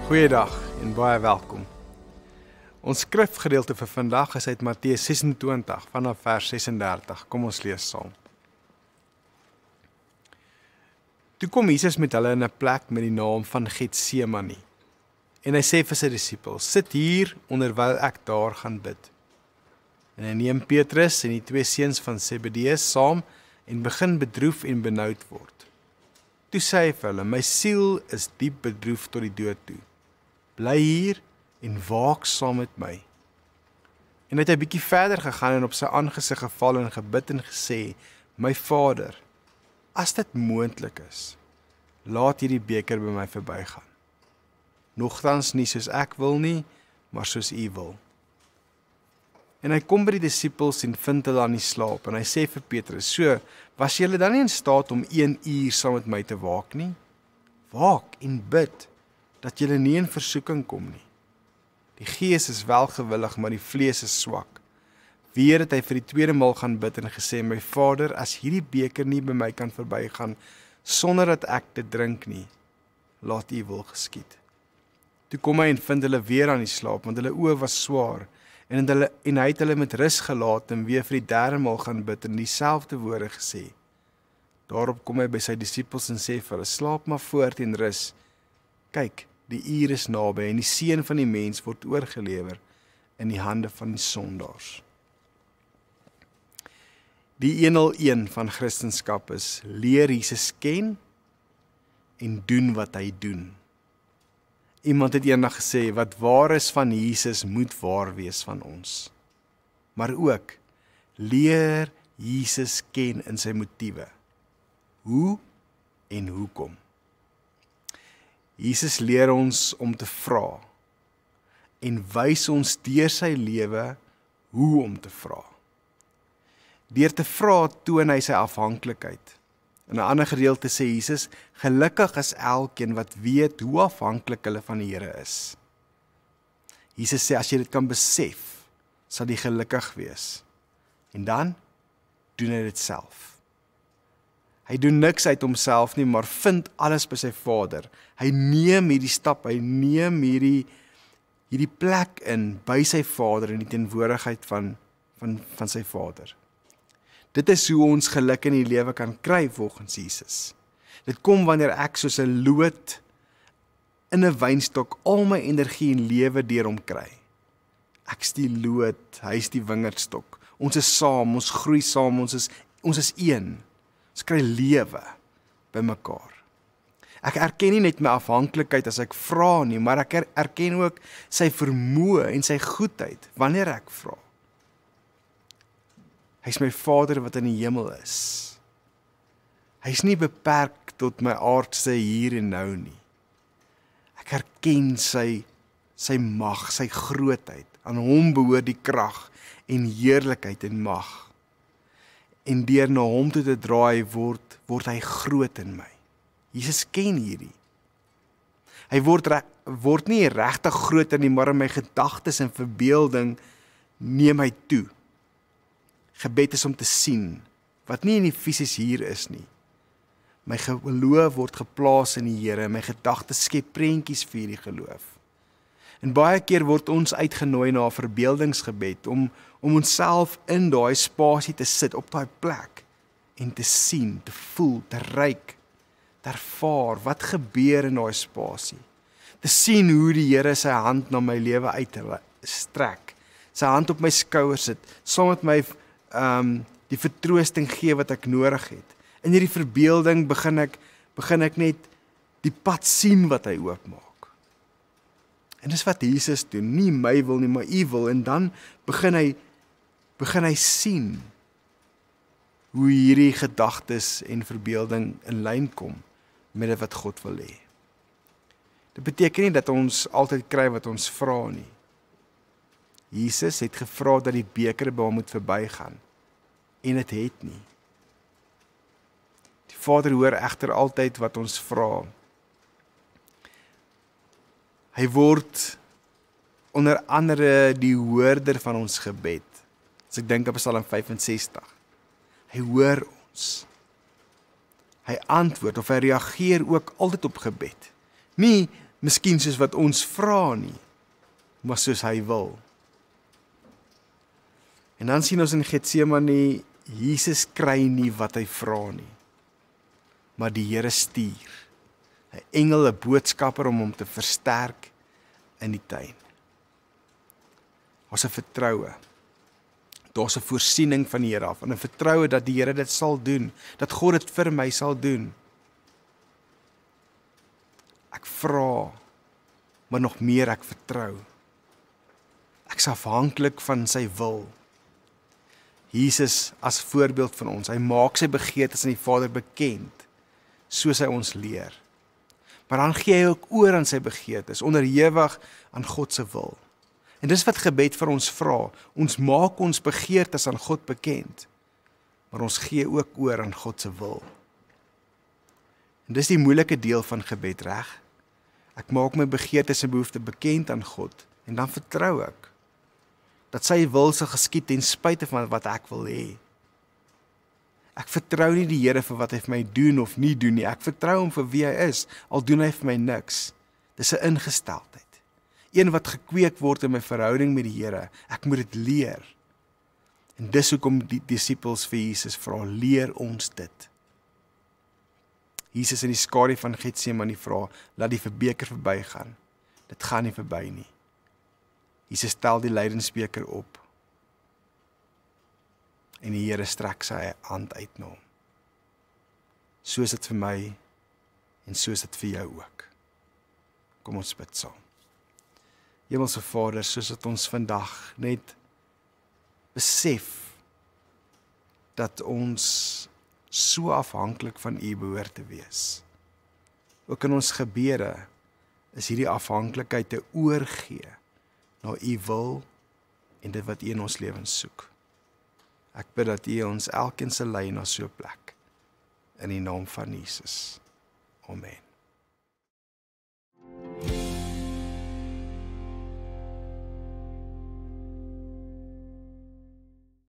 Goeiedag en baie welkom. Ons skrifgedeelte vir vandag is uit Matteus 26 vanaf vers 36. Kom ons lees saam. Toe kom Jesus met hulle in 'n plek met die naam van Getsemane. En hy sê vir sy disippels: "Sit hier onderwyl ek daar gaan bid." En hy neem Petrus en die twee seuns van Zebedeus saam en begin bedroef en benoud word. Toe sê hy vir hulle: "My siel is diep bedroef tot die dood toe. Bly hier en waak saam met my." En het hy 'n bietjie verder gegaan en op sy aangesig geval en gebid en gesê: "My Vader, as dit moontlik is, laat hierdie beker by my verbygaan. Nogtans nie soos ek wil nie, maar soos U wil." En hy kom by die disippels en vind hulle aan die slaap, en hy sê vir Petrus: "So, was julle dan nie in staat om 1 uur saam met my te waak nie? Waak en bid, dat julle nie in versoeking kom nie. Die gees is welgewillig, maar die vlees is swak." Weer het hy vir die tweede maal gaan bid en gesê: "My Vader, as hierdie beker nie by my kan verbygaan, sonder dat ek dit drink nie, laat U wil geskied." Toe kom hy en vind hulle weer aan die slaap, want hulle oë was swaar, en hy het hulle met rus gelaat en weer vir die derde maal gaan bid en dieselfde woorde gesê. Daarop kom hy by sy disippels en sê vir hulle: "Slaap maar voort en rus. Kyk, die uur is naby en die seun van die mens word oorgelewer in die hande van die sondaars." Die 101 van Christendom is: leer Jesus ken en doen wat hy doen. Iemand het eendag gesê: wat waar is van Jesus moet waar wees van ons. Maar ook, leer Jesus ken in sy motiewe. Hoe en hoekom. Jesus leer ons om te vra en wys ons deur sy lewe hoe om te vra. Deur te vra toon hy sy afhanklikheid. In 'n ander gedeelte sê Jesus: "Gelukkig is elkeen wat weet hoe afhanklik hulle van die Here is." Jesus sê as jy dit kan besef, sal jy gelukkig wees. En dan doen hy dit self. Hy doen niks uit homself nie, maar vind alles by sy Vader. Hy neem hierdie stap, hy neem hierdie plek in by sy Vader in die teenwoordigheid van sy Vader. Dit is hoe ons geluk in die lewe kan kry volgens Jesus. Dit kom wanneer ek soos 'n loot in 'n wynstok al my energie en lewe deur hom kry. Ek's die loot, hy's die wingerdstok. Ons is saam, ons groei saam, ons is een. Ons kry lewe by mekaar. Ek erken nie net my afhanklikheid as ek vra nie, maar ek erken ook sy vermoë en sy goedheid wanneer ek vra. Hy is my Vader wat in die hemel is. Hy is nie beperk tot my aardse hier en nou nie. Ek erken sy mag, sy grootheid. Aan hom behoort die krag en heerlikheid en mag. En deur na hom toe te draai word hy groot in my. Jesus ken hierdie. Hy word nie regtig groter nie, maar in my gedagtes en verbeelding neem hy toe. Gebed is om te sien wat nie in die fisies hier is nie. My geloof word geplaas in die Here, my gedagtes skep prentjies vir hierdie geloof. En baie keer word ons uitgenooi na 'n verbeeldingsgebed om onsself in daai spasie te sit, op daai plek en te sien, te voel, te ruik, te ervaar wat gebeur in daai spasie. Te sien hoe die Here sy hand na my lewe uitstrek, sy hand op my skouer sit, saam met my die vertroosting gee wat ek nodig het. In hierdie verbeelding begin ek net die pad sien wat hy oopmaak. En dis wat Jesus doen, nie my wil nie, maar U wil, en dan begin hy sien hoe hierdie gedagtes en verbeelding in lyn kom met dit wat God wil hê. Dit beteken nie dat ons altyd kry wat ons vra nie. Jesus het gevra dat die beker by hom moet verbygaan, en dit het nie. Die Vader hoor egter altyd wat ons vra. Hy word onder andere die hoorder van ons gebed. As ek dink op Psalm 65. Hy hoor ons. Hy antwoord of hy reageer ook altyd op gebed. Nie Miskien soos wat ons vra nie, maar soos hy wil. En dan sien ons in Getsemane, Jesus kry nie wat hy vra nie, maar die Here stuur 'n engel, 'n boodskapper om hom te versterk in die tuin. Daar's 'n vertroue. Daar's 'n voorsiening van die Here af en 'n vertroue dat die Here dit sal doen, dat God dit vir my sal doen. Ek vra, maar nog meer ek vertrou. Ek's afhanklik van sy wil. Jesus as voorbeeld van ons, hy maak sy begeertes aan die Vader bekend, soos hy ons leer. Maar dan gee hy ook oor aan sy begeertes, onderhewig aan God se wil. En dis wat gebed vir ons vra. Ons maak ons begeertes aan God bekend, maar ons gee ook oor aan God se wil. En dis die moeilike deel van gebed, reg? Ek maak my begeertes en behoeftes bekend aan God, en dan vertrou ek dat sy wil sal geskied ten spyte van wat ek wil hê. Ek vertrou nie die Here vir wat hy vir my doen of nie doen nie. Ek vertrou hom vir wie hy is, al doen hy vir my niks. Dis 'n ingesteldheid. Een wat gekweek word in my verhouding met die Here. Ek moet dit leer. En dis hoekom die disippels vir Jesus vra, leer ons dit. Jesus in die skadu van Getsemane vra, laat die beker verbygaan. Dit gaan nie verby nie. Jesus stel die lydensbeker op. En die Here strek sy hand uit na hom. So is dit vir my, en so is dit vir jou ook. Kom ons bid saam. Hemelse Vader, soos dat ons vandag net besef dat ons so afhanklik van U behoort te wees. Ook in ons gebede is hierdie afhanklikheid te oorgee na U wil en dit wat U in ons lewens soek. Ek bid dat U ons elkeen sal lei na so 'n plek in die naam van Jesus. Amen.